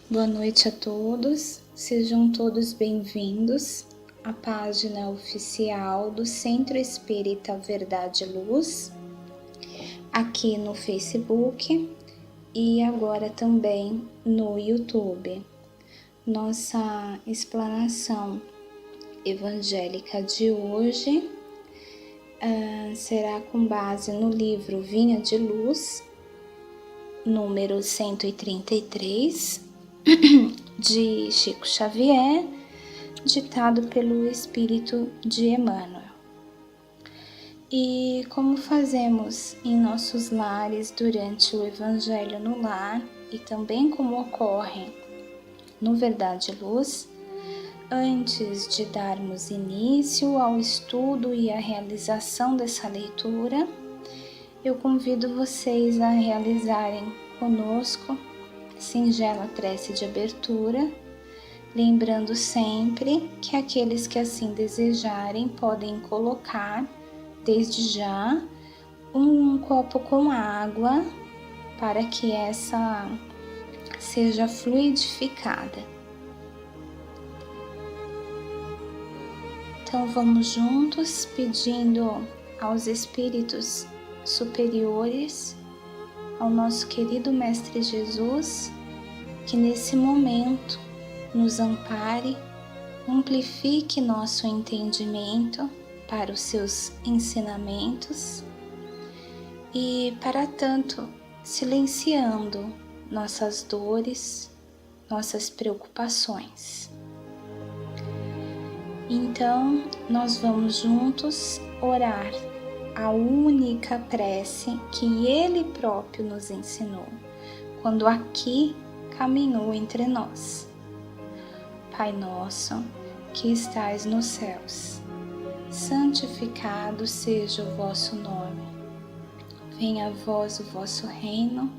Boa noite a todos, sejam todos bem-vindos à página oficial do Centro Espírita Verdade e Luz, aqui no Facebook e agora também no YouTube. Nossa explanação evangélica de hoje será com base no livro Vinha de Luz, número 133, de Chico Xavier, ditado pelo Espírito de Emmanuel. E como fazemos em nossos lares durante o Evangelho no Lar, e também como ocorre no Verdade e Luz, antes de darmos início ao estudo e à realização dessa leitura, eu convido vocês a realizarem conosco singela prece de abertura, lembrando sempre que aqueles que assim desejarem podem colocar, desde já, um copo com água para que essa seja fluidificada. Então vamos juntos pedindo aos espíritos superiores, ao nosso querido Mestre Jesus, que nesse momento nos ampare, amplifique nosso entendimento para os seus ensinamentos e, para tanto, silenciando nossas dores, nossas preocupações. Então, nós vamos juntos orar a única prece que Ele próprio nos ensinou, quando aqui caminhou entre nós. Pai nosso, que estais nos céus, santificado seja o vosso nome. Venha a vós o vosso reino,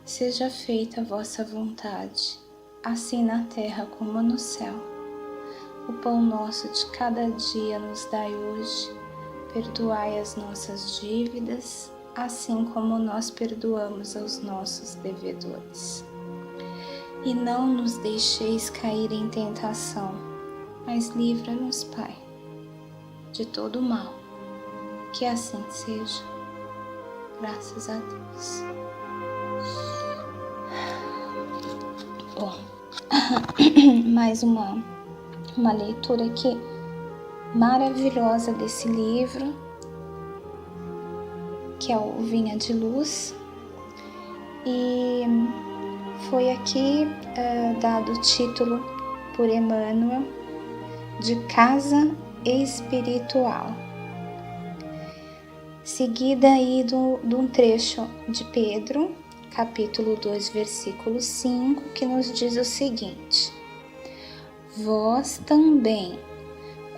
seja feita a vossa vontade, assim na terra como no céu. O pão nosso de cada dia nos dai hoje. Perdoai as nossas dívidas, assim como nós perdoamos aos nossos devedores. E não nos deixeis cair em tentação, mas livra-nos, Pai, de todo mal. Que assim seja. Graças a Deus. Bom, mais uma leitura aqui maravilhosa desse livro, que é o Vinha de Luz, e foi aqui dado o título por Emmanuel de Casa Espiritual, seguida aí de um trecho de Pedro, capítulo 2, versículo 5, que nos diz o seguinte: vós também,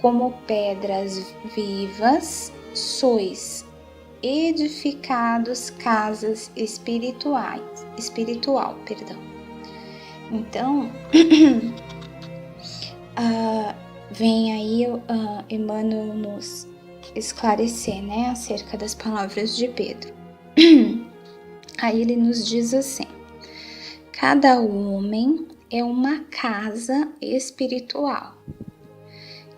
como pedras vivas, sois edificados casas espiritual. Então, vem aí Emmanuel nos esclarecer, acerca das palavras de Pedro. Aí ele nos diz assim: cada homem é uma casa espiritual,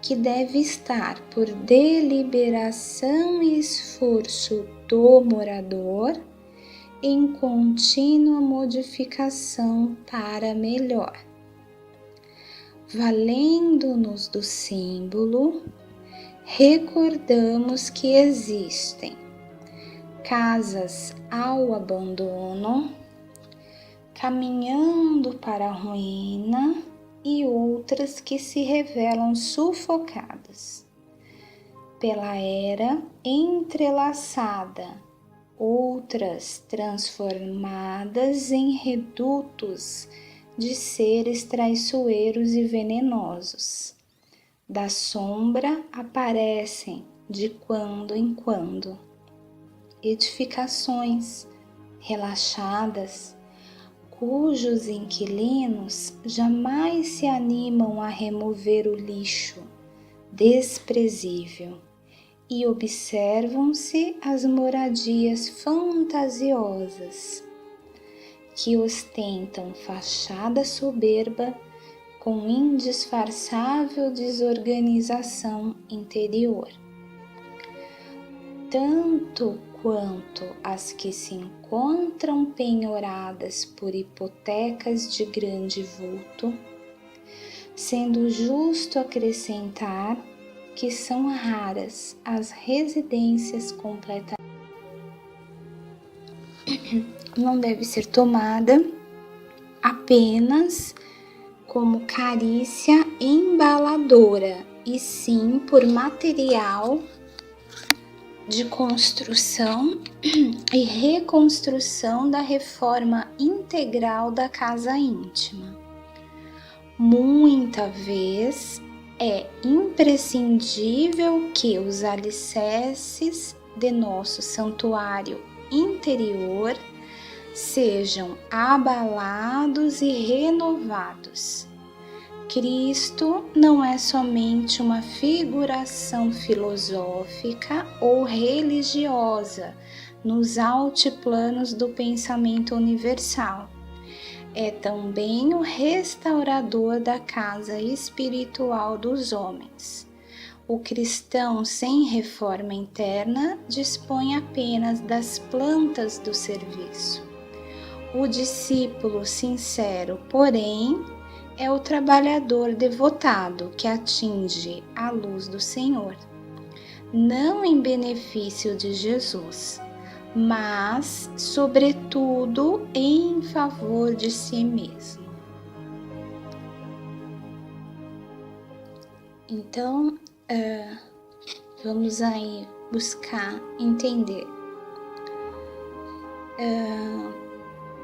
que deve estar por deliberação e esforço do morador em contínua modificação para melhor. Valendo-nos do símbolo, recordamos que existem casas ao abandono, caminhando para a ruína, e outras que se revelam sufocadas pela era entrelaçada, outras transformadas em redutos de seres traiçoeiros e venenosos. Da sombra aparecem, de quando em quando, edificações relaxadas, cujos inquilinos jamais se animam a remover o lixo desprezível, e observam-se as moradias fantasiosas que ostentam fachada soberba com indisfarçável desorganização interior, tanto quanto as que se encontram penhoradas por hipotecas de grande vulto, sendo justo acrescentar que são raras as residências completas. Não deve ser tomada apenas como carícia embaladora, e sim por material de construção e reconstrução da reforma integral da casa íntima. Muita vez é imprescindível que os alicerces de nosso santuário interior sejam abalados e renovados. Cristo não é somente uma figuração filosófica ou religiosa nos altiplanos do pensamento universal. É também o restaurador da casa espiritual dos homens. O cristão sem reforma interna dispõe apenas das plantas do serviço. O discípulo sincero, porém, é o trabalhador devotado que atinge a luz do Senhor, não em benefício de Jesus, mas, sobretudo, em favor de si mesmo. Então, vamos aí buscar entender.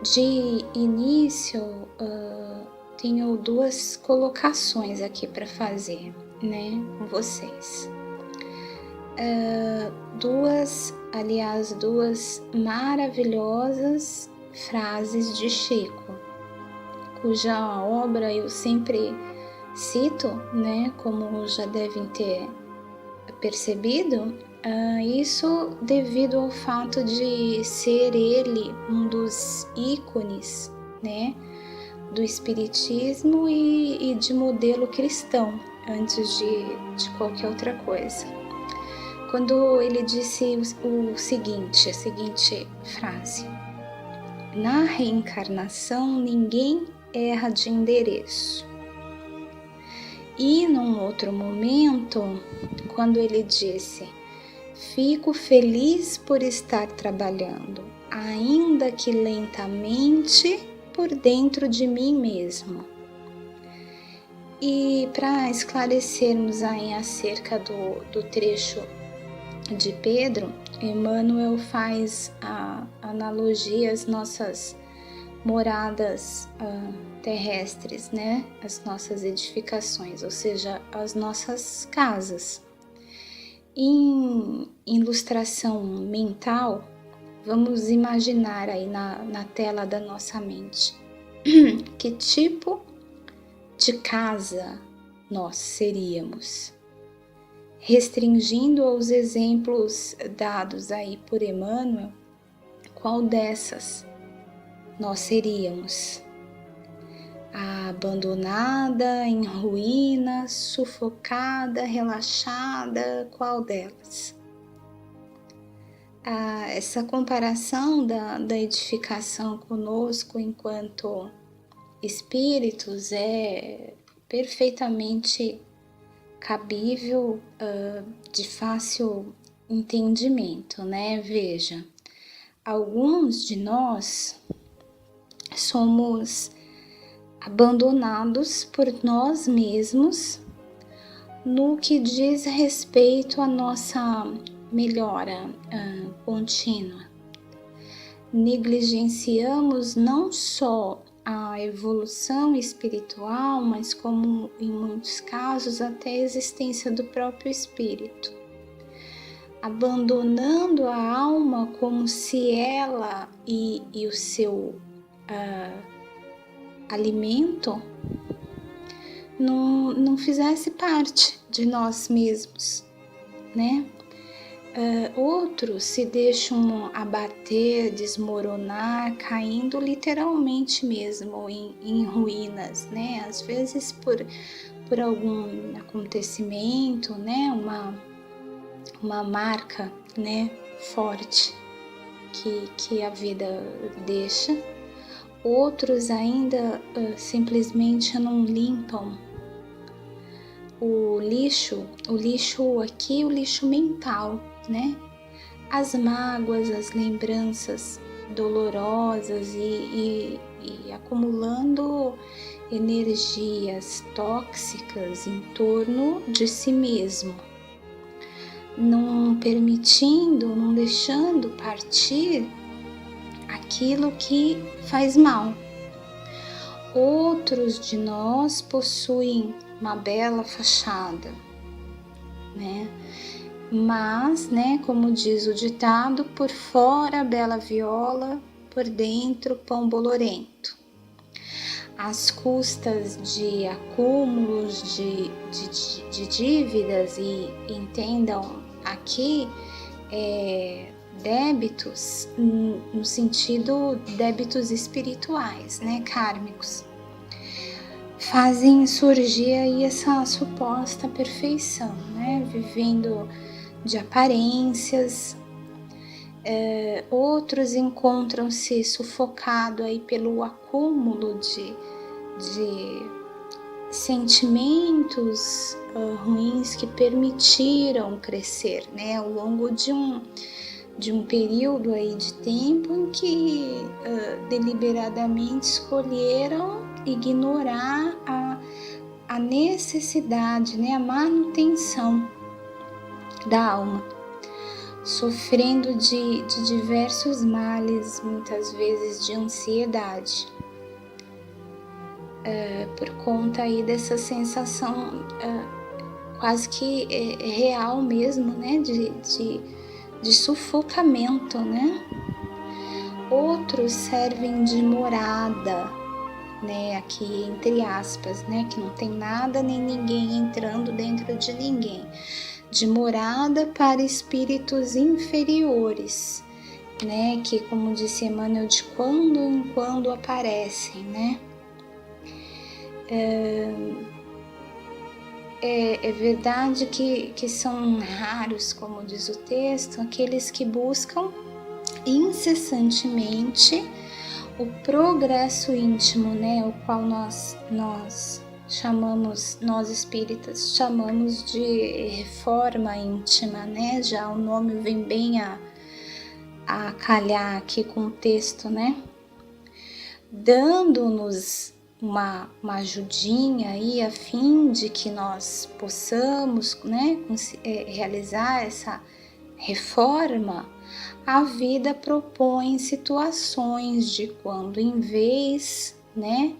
De início, tenho duas colocações aqui para fazer, né, com vocês. Duas maravilhosas frases de Chico, cuja obra eu sempre cito, né, como já devem ter percebido, isso devido ao fato de ser ele um dos ícones, né, do espiritismo e de modelo cristão, antes de qualquer outra coisa. Quando ele disse a seguinte frase: na reencarnação ninguém erra de endereço. E num outro momento, quando ele disse: fico feliz por estar trabalhando, ainda que lentamente, por dentro de mim mesmo. E para esclarecermos aí acerca do trecho de Pedro, Emmanuel faz a analogia às nossas moradas terrestres, né? As nossas edificações, ou seja, as nossas casas. Em ilustração mental, vamos imaginar aí na tela da nossa mente que tipo de casa nós seríamos. Restringindo aos exemplos dados aí por Emmanuel, qual dessas nós seríamos? A abandonada, em ruínas, sufocada, relaxada, qual delas? Essa comparação da edificação conosco enquanto espíritos é perfeitamente cabível, de fácil entendimento, né? Veja, alguns de nós somos abandonados por nós mesmos no que diz respeito à nossa melhora contínua. Negligenciamos não só a evolução espiritual, mas como em muitos casos até a existência do próprio espírito, abandonando a alma como se ela e o seu alimento não fizesse parte de nós mesmos, né? Outros se deixam abater, desmoronar, caindo literalmente mesmo em ruínas, né? Às vezes por algum acontecimento, né? Uma marca, né? Forte que a vida deixa. Outros ainda simplesmente não limpam o lixo aqui, o lixo mental, né? As mágoas, as lembranças dolorosas e acumulando energias tóxicas em torno de si mesmo, não permitindo, não deixando partir aquilo que faz mal. Outros de nós possuem uma bela fachada, né? Mas, né, como diz o ditado, por fora bela viola, por dentro pão bolorento. Às custas de acúmulos de dívidas, e entendam aqui débitos no sentido débitos espirituais, né, kármicos, fazem surgir aí essa suposta perfeição, né, vivendo de aparências. Outros encontram-se sufocados aí pelo acúmulo de sentimentos ruins que permitiram crescer, né, ao longo de um período aí de tempo em que deliberadamente escolheram ignorar a necessidade, né, a manutenção da alma, sofrendo de diversos males, muitas vezes de ansiedade, por conta aí dessa sensação quase que real mesmo, né, de sufocamento, né? Outros servem de morada, né, aqui entre aspas, né, que não tem nada nem ninguém entrando dentro de ninguém, de morada para espíritos inferiores, né, que, como disse Emmanuel, de quando em quando aparecem, né? É verdade que são raros, como diz o texto, aqueles que buscam incessantemente o progresso íntimo, né, o qual nós chamamos, nós espíritas chamamos de reforma íntima, né? Já o nome vem bem a calhar aqui com o texto, né? Dando-nos uma ajudinha aí a fim de que nós possamos, né, realizar essa reforma. A vida propõe situações de quando em vez, né,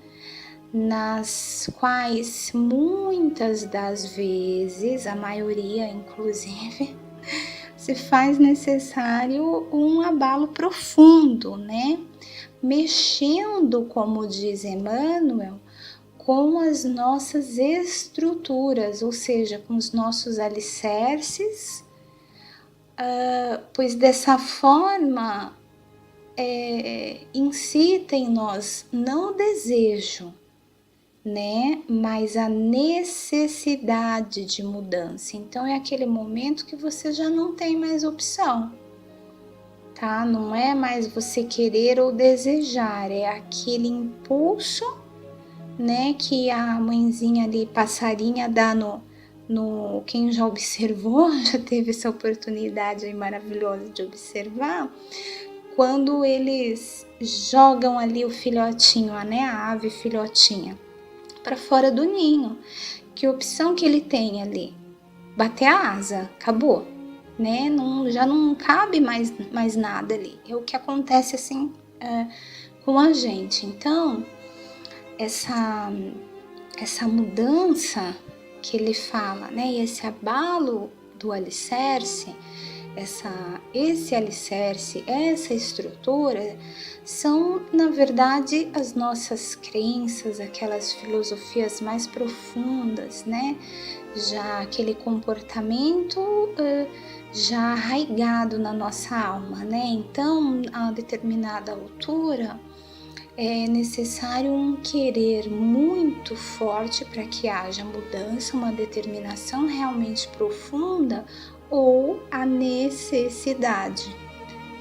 nas quais muitas das vezes, a maioria inclusive, se faz necessário um abalo profundo, né, mexendo, como diz Emmanuel, com as nossas estruturas, ou seja, com os nossos alicerces, pois dessa forma incita em nós não o desejo, né, mas a necessidade de mudança. Então é aquele momento que você já não tem mais opção, tá? Não é mais você querer ou desejar, é aquele impulso, né, que a mãezinha ali, passarinha, dá no quem já observou, já teve essa oportunidade aí maravilhosa de observar, quando eles jogam ali o filhotinho, né, a ave filhotinha, para fora do ninho. Que opção que ele tem ali? Bater a asa, acabou, né? Já não cabe mais nada ali. É o que acontece assim com a gente. Então, essa mudança que ele fala, né? E esse abalo do alicerce esse alicerce, essa estrutura, são, na verdade, as nossas crenças, aquelas filosofias mais profundas, né? Já aquele comportamento já arraigado na nossa alma, né? Então, a determinada altura, é necessário um querer muito forte para que haja mudança, uma determinação realmente profunda, ou a necessidade,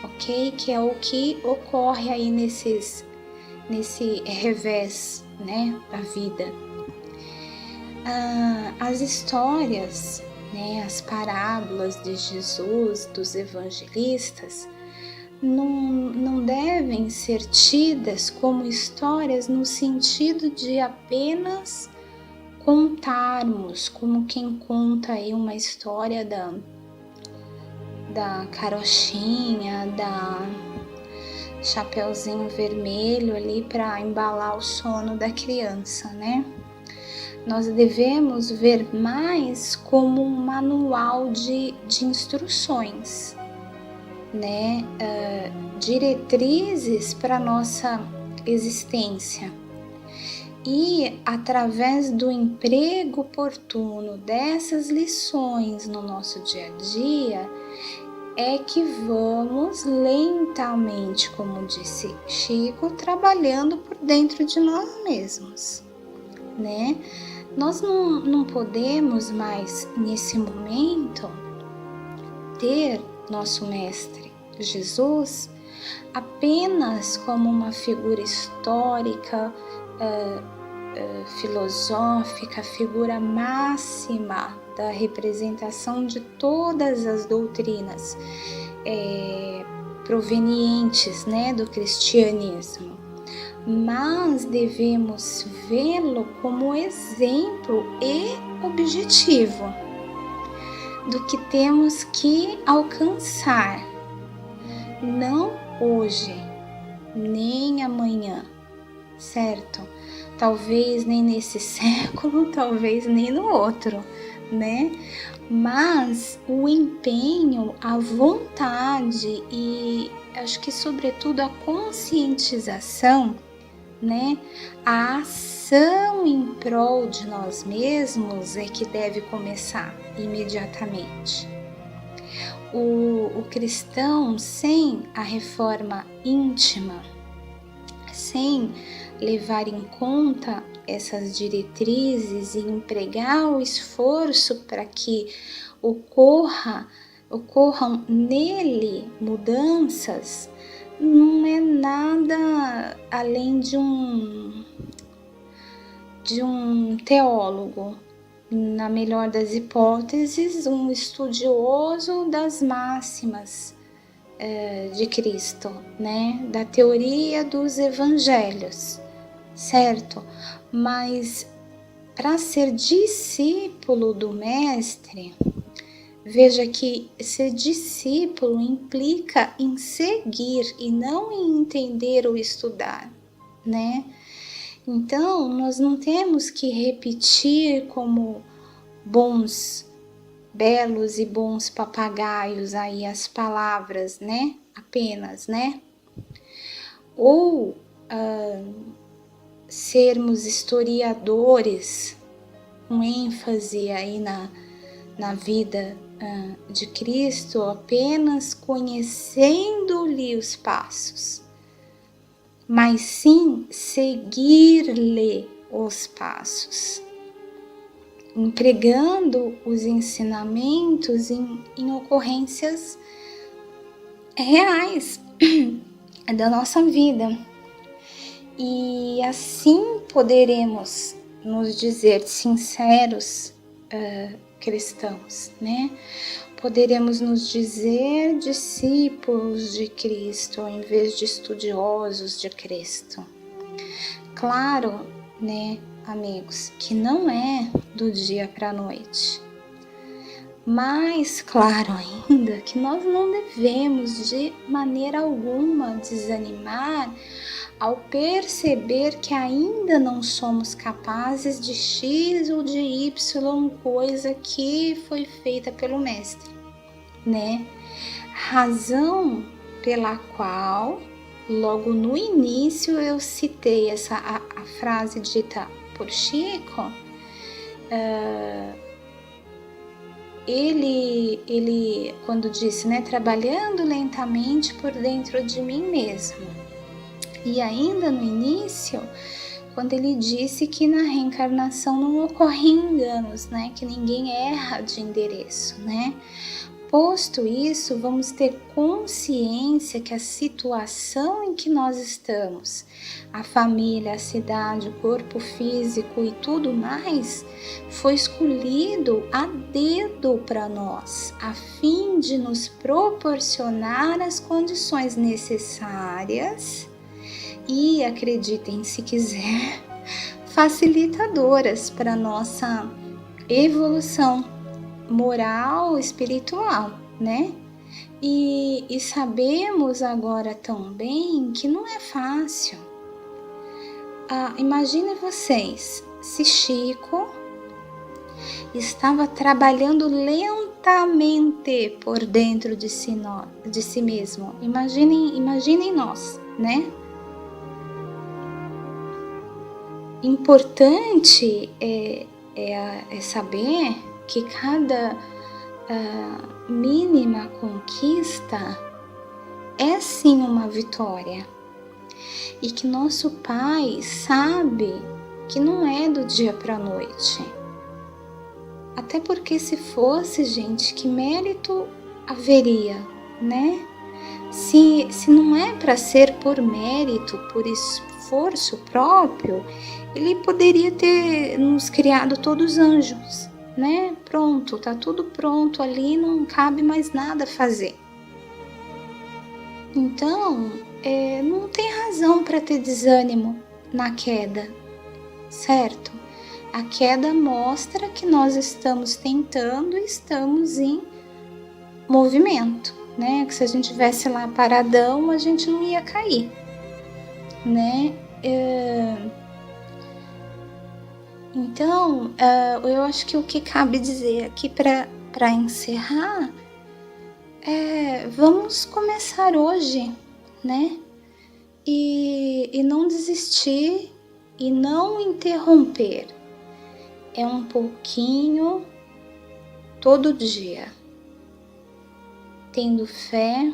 ok? Que é o que ocorre aí nesse revés, né, da vida. As histórias, né, as parábolas de Jesus, dos evangelistas, não devem ser tidas como histórias no sentido de apenas contarmos, como quem conta aí uma história da carochinha, da Chapeuzinho Vermelho ali para embalar o sono da criança, né? Nós devemos ver mais como um manual de instruções, né? Diretrizes para nossa existência. E através do emprego oportuno dessas lições no nosso dia a dia, é que vamos lentamente, como disse Chico, trabalhando por dentro de nós mesmos, né? Nós não podemos mais, nesse momento, ter nosso Mestre Jesus apenas como uma figura histórica, filosófica, figura máxima da representação de todas as doutrinas provenientes, né, do cristianismo, mas devemos vê-lo como exemplo e objetivo do que temos que alcançar, não hoje, nem amanhã, certo? Talvez nem nesse século, talvez nem no outro, né? Mas o empenho, a vontade e acho que sobretudo a conscientização, né? A ação em prol de nós mesmos é que deve começar imediatamente. O cristão, sem a reforma íntima, sem levar em conta essas diretrizes e empregar o esforço para que ocorram nele mudanças, não é nada além de um teólogo, na melhor das hipóteses, um estudioso das máximas de Cristo, né? Da teoria dos evangelhos, certo? Mas para ser discípulo do Mestre, veja que ser discípulo implica em seguir e não em entender ou estudar, né? Então, nós não temos que repetir como belos e bons papagaios aí as palavras, né? Apenas, né? Ou sermos historiadores, com ênfase aí na vida de Cristo, apenas conhecendo-lhe os passos, mas sim seguir-lhe os passos, empregando os ensinamentos em ocorrências reais da nossa vida. E assim poderemos nos dizer sinceros cristãos, né? Poderemos nos dizer discípulos de Cristo, ao invés de estudiosos de Cristo. Claro, né, amigos, que não é do dia para a noite. Mas claro ainda que nós não devemos de maneira alguma desanimar ao perceber que ainda não somos capazes de X ou de Y coisa que foi feita pelo Mestre, né? Razão pela qual, logo no início, eu citei a frase dita por Chico. Ele quando disse, né, trabalhando lentamente por dentro de mim mesmo. E ainda no início, quando ele disse que na reencarnação não ocorrem enganos, né, que ninguém erra de endereço, né? Posto isso, vamos ter consciência que a situação em que nós estamos, a família, a cidade, o corpo físico e tudo mais, foi escolhido a dedo para nós, a fim de nos proporcionar as condições necessárias e, acreditem se quiser, facilitadoras para nossa evolução moral, espiritual, né? E sabemos agora também que não é fácil. Imagine vocês, se Chico estava trabalhando lentamente por dentro de si mesmo. Imaginem nós, né? Importante é saber que cada mínima conquista é sim uma vitória, e que nosso Pai sabe que não é do dia para a noite. Até porque se fosse, gente, que mérito haveria, né? Se não é para ser por mérito, por esforço próprio, ele poderia ter nos criado todos anjos, né? Pronto, tá tudo pronto ali, não cabe mais nada a fazer. Então, não tem razão para ter desânimo na queda, certo? A queda mostra que nós estamos tentando e estamos em movimento, né? Que se a gente tivesse lá paradão, a gente não ia cair, né? Então, eu acho que o que cabe dizer aqui para encerrar vamos começar hoje, né? E não desistir e não interromper. É um pouquinho todo dia, tendo fé,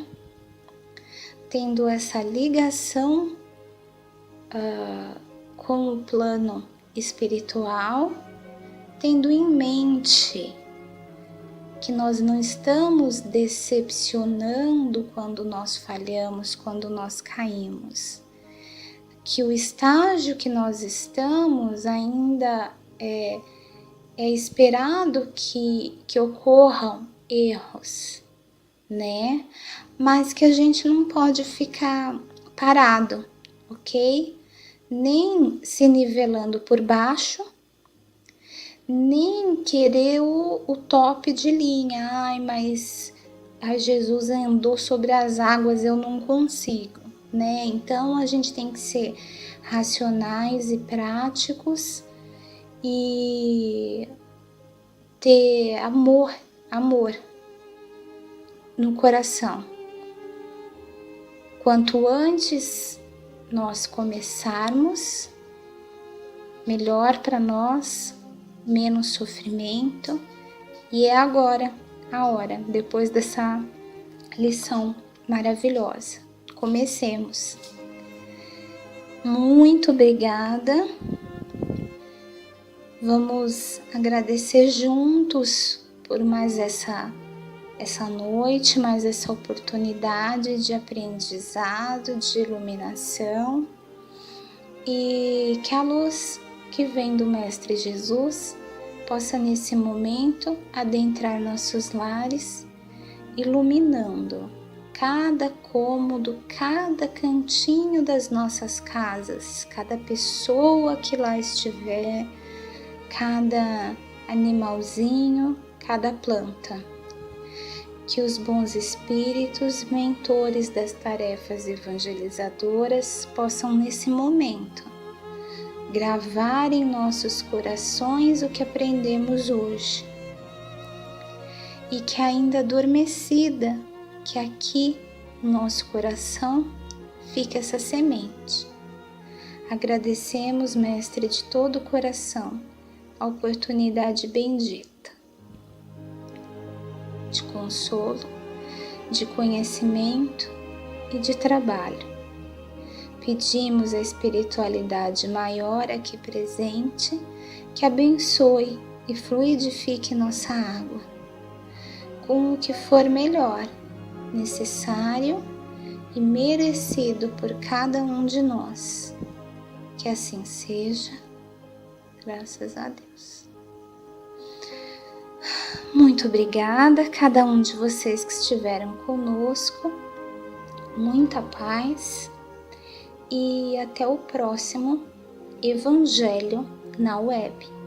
tendo essa ligação com o plano espiritual, tendo em mente que nós não estamos decepcionando quando nós falhamos, quando nós caímos, que o estágio que nós estamos ainda é esperado que ocorram erros, né? Mas que a gente não pode ficar parado, ok? Nem se nivelando por baixo, nem querer o top de linha. Mas Jesus andou sobre as águas, eu não consigo, né? Então a gente tem que ser racionais e práticos e ter amor no coração. Quanto antes nós começarmos, melhor para nós, menos sofrimento. E é agora a hora, depois dessa lição maravilhosa. Comecemos. Muito obrigada. Vamos agradecer juntos por mais essa noite, mais essa oportunidade de aprendizado, de iluminação, e que a luz que vem do Mestre Jesus possa nesse momento adentrar nossos lares, iluminando cada cômodo, cada cantinho das nossas casas, cada pessoa que lá estiver, cada animalzinho, cada planta. Que os bons espíritos, mentores das tarefas evangelizadoras, possam nesse momento gravar em nossos corações o que aprendemos hoje e que ainda adormecida, que aqui no nosso coração fica essa semente. Agradecemos, Mestre, de todo o coração, a oportunidade bendita de consolo, de conhecimento e de trabalho. Pedimos à espiritualidade maior aqui presente que abençoe e fluidifique nossa água com o que for melhor, necessário e merecido por cada um de nós. Que assim seja, graças a Deus. Muito obrigada a cada um de vocês que estiveram conosco, muita paz e até o próximo Evangelho na Web.